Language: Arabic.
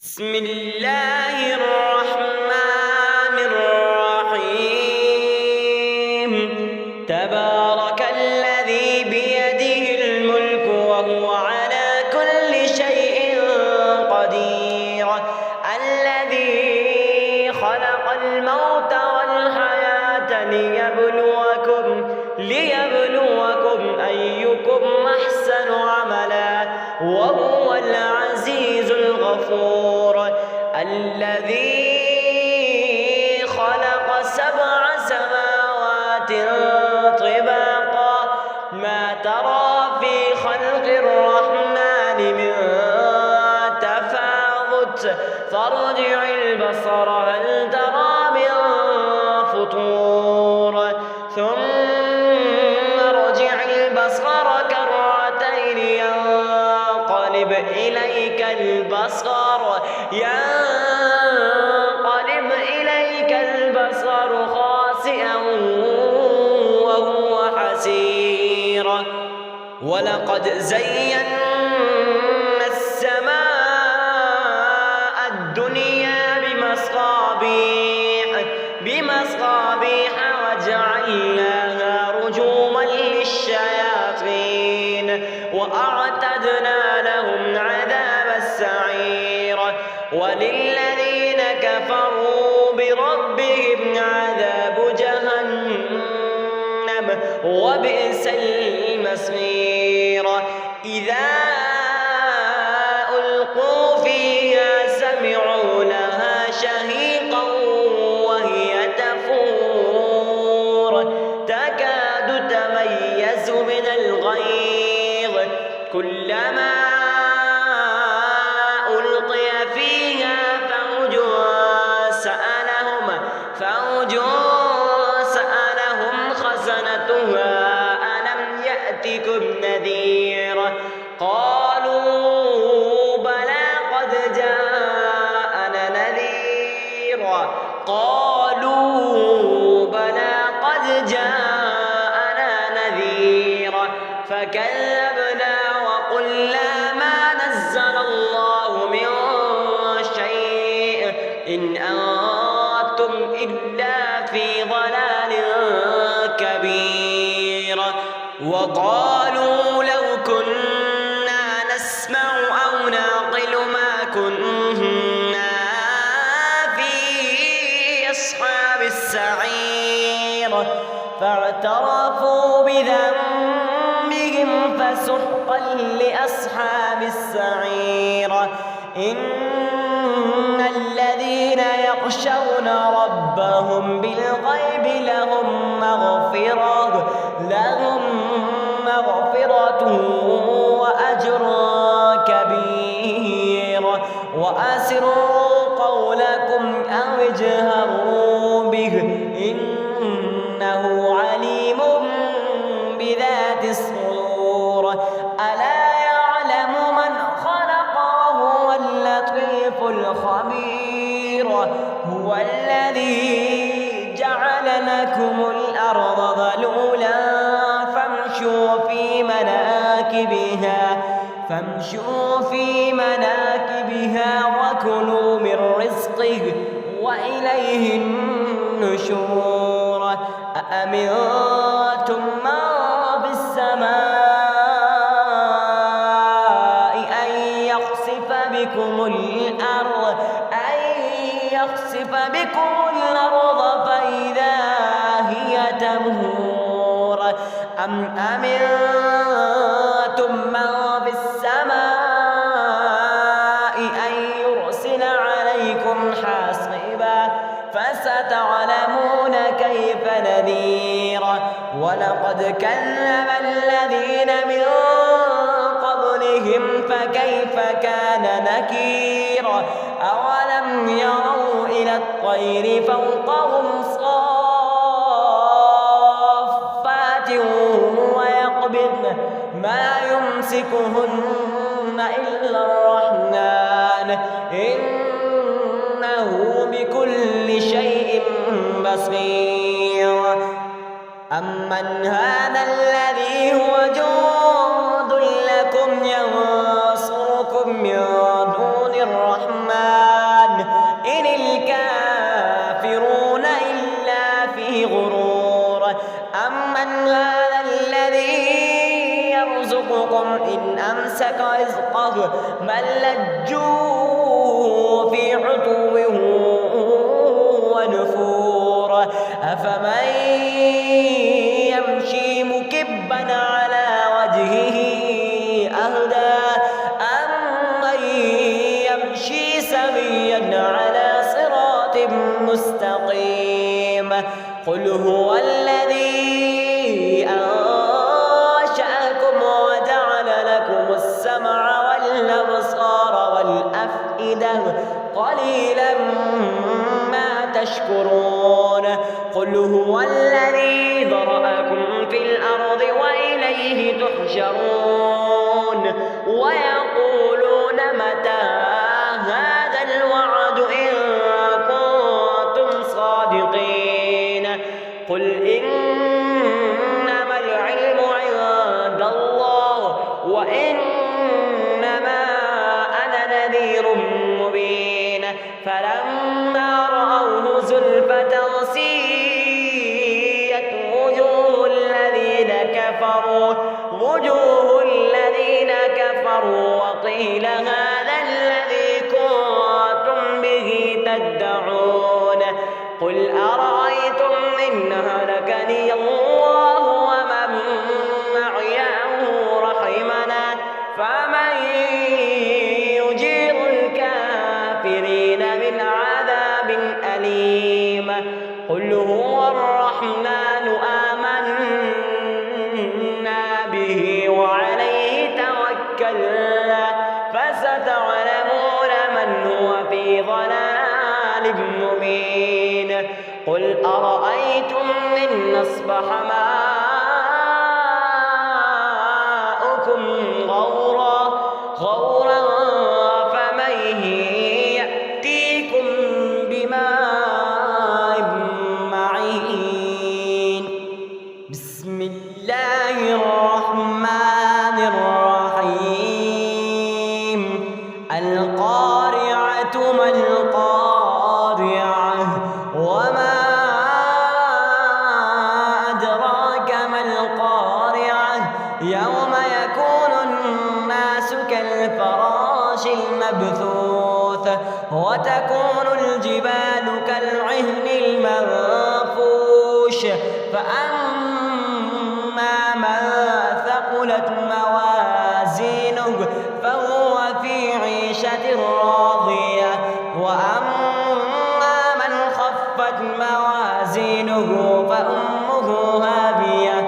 بسم الله الرحمن الرحيم. تبارك الذي بيده الملك وهو على كل شيء قدير، الذي خلق الموت والحياة ليبلوكم أيكم أحسن عملا وهو العزيز الغفور، الذي خلق 7 سماوات طباقا ما ترى في خلق الرحمن من تفاوت فارجع البصر هل ترى من فطور ثم ارجع البصر كرتين ينقلب إليك البصر خاسئا وهو حسير. ولقد زينا السماء الدنيا بمصابيح وجعلناها رجوما للشياطين وأعتدنا لهم عذاب السعير. وللذين كفروا بربهم عذاب جهنم وبئس المصير. إذا ألقوا فيها سمعوا لها شهيقا وهي تفور تكاد تميز من الغيظ كلما ألقي فيها فوج سألهم خزنتها ألم يأتكم نذير قالوا بلى قد جاءنا نذير فكذبنا وقلنا ما نزل الله من شيء إن أنتم إلا في ضلال كبير. وقالوا لو كنا نسمع أو نعقل ما كنا في أصحاب السعير فاعترفوا بذنبهم فسحقا لأصحاب السعير. إن الذين يخشون ربهم بالغيب لهم مغفرة وأجر كبير. وأسروا قولكم أو اجهروا به إنه عليم بذات الصدور. ألا يعلم من خلق وهو اللطيف الخبير. هو الذي جعل لكم الأرض ذلولا فامشوا في مناكبها وكلوا من رزقه وإليه النشور. أأمنتم من في السماء أن يخسف بكم الأرض فإذا هي تمور أم أمنتم من في السماء أن يرسل عليكم حاصبا فستعلمون كيف نذير. ولقد كذب الذين من قبلهم فكيف كان نكير. أولم يروا إلى الطير فوقهم صافات ويقبضن ما يمسكهن إلا الرحمن إنه بكل شيء بصير. أمن هذا الذي هو جند لكم ينصركم من دون الرحمن أمسك رزقه بل لجوا في عتو ونفور أفمن يمشي مكبا على وجهه أهدى أمن يمشي سويا على صراط مستقيم قل هو الذي أنشأكم وجعل لكم السمع والأبصار والأفئدة قليلا ما تشكرون قل هو الذي ذرأكم في الأرض وإليه تحشرون ويقولون متى هذا الوعد إن كنتم صادقين قل إنما العلم عند الله وإنما أنا نذير مبين فلما رأوه زلفة سيئت وجوه الذين كفروا وقيل هذا الذي كنتم به تدعون قل أرأيتم إن هلكني الله ومن معي أو رحمنا فمن يجير الكافرين من عذاب أليم قل هو الرحمن آمنا به وعليه توكلنا فستعلمون من هو في ضلال مبين قل أرأيتم إن أصبح ماؤكم غورا فمن يأتيكم بماء معين بسم الله الرحمن الرحيم القارعة ما القارعة وما أدراك ما القارعة يوم يكون الناس كالفراش المبثوث وتكون الجبال كالعهن المنفوش فأما من ثقلت موازينه فهو في عيشة راضية وأما من خفت موازينه فأمه هاوية